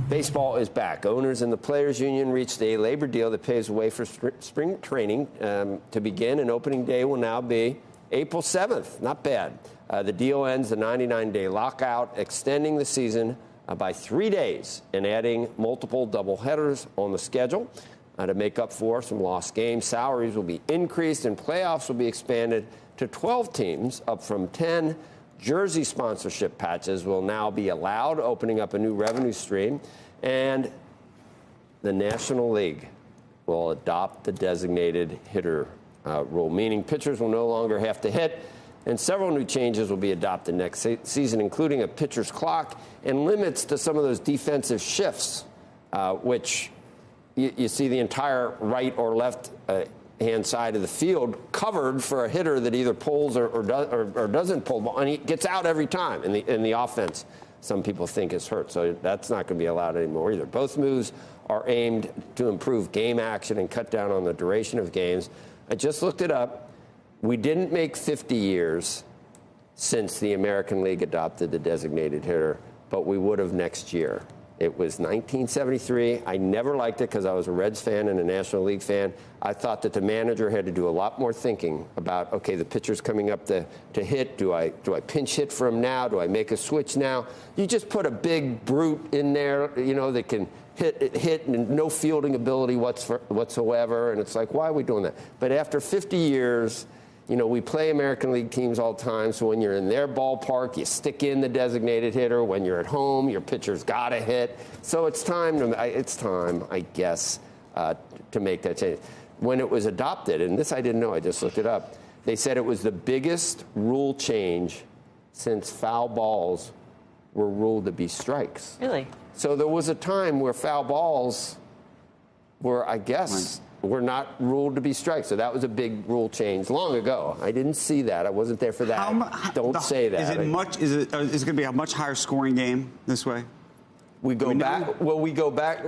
Baseball is back. Owners and the Players Union reached a labor deal that paves the way for spring training to begin, and opening day will now be April 7th. Not bad. The deal ends the 99-day lockout, extending the season by 3 days and adding multiple doubleheaders on the schedule to make up for some lost games. Salaries will be increased, and playoffs will be expanded to 12 teams, up from 10. Jersey sponsorship patches will now be allowed, opening up a new revenue stream. And the National League will adopt the designated hitter rule, meaning pitchers will no longer have to hit. And several new changes will be adopted next season, including a pitcher's clock and limits to some of those defensive shifts, which you see the entire right or left hand side of the field covered for a hitter that either pulls or doesn't pull the ball, and he gets out every time in the offense. Some people think is hurt, so that's not going to be allowed anymore either. Both moves are aimed to improve game action and cut down on the duration of games. I just looked it up. We didn't make 50 years since the American League adopted the designated hitter, but we would have next year. It was 1973. I never liked it because I was a Reds fan and a National League fan. I thought that the manager had to do a lot more thinking about, okay, the pitcher's coming up to hit. Do I pinch hit for him now? Do I make a switch now? You just put a big brute in there, that can hit and no fielding ability whatsoever. And it's like, why are we doing that? But after 50 years, we play American League teams all the time, so when you're in their ballpark, you stick in the designated hitter. When you're at home, your pitcher's got to hit. So it's time, I guess, to make that change. When it was adopted, and this I didn't know, I just looked it up, they said it was the biggest rule change since foul balls were ruled to be strikes. Really? So there was a time where foul balls were, I guess, were not ruled to be strikes. So that was a big rule change long ago. I didn't see that. I wasn't there for that. Don't say that. Is it going to be a much higher scoring game this way? We go back. Well, we go back.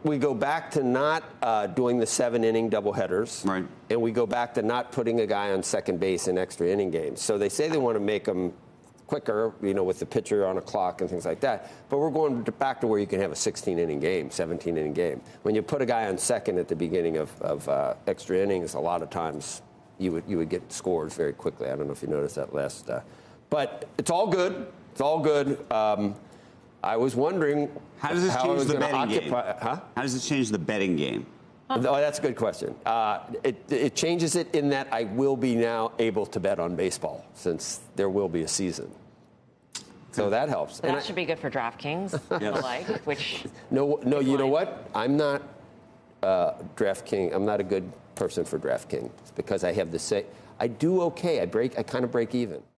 We go back to not doing the 7-inning doubleheaders, right? And we go back to not putting a guy on second base in extra inning games. So they say they want to make them quicker, with the pitcher on a clock and things like that. But we're going back to where you can have a 16-inning game, 17-inning game. When you put a guy on second at the beginning of extra innings, a lot of times you would get scores very quickly. I don't know if you noticed that last. But it's all good. It's all good. I was wondering how does this change the betting game? How does this change the betting game? Oh, that's a good question. It changes it in that I will be now able to bet on baseball since there will be a season. So that helps. That should be good for DraftKings, which... No, you know what? I'm not DraftKings. I'm not a good person for DraftKings because I have the same... I do okay. I kind of break even.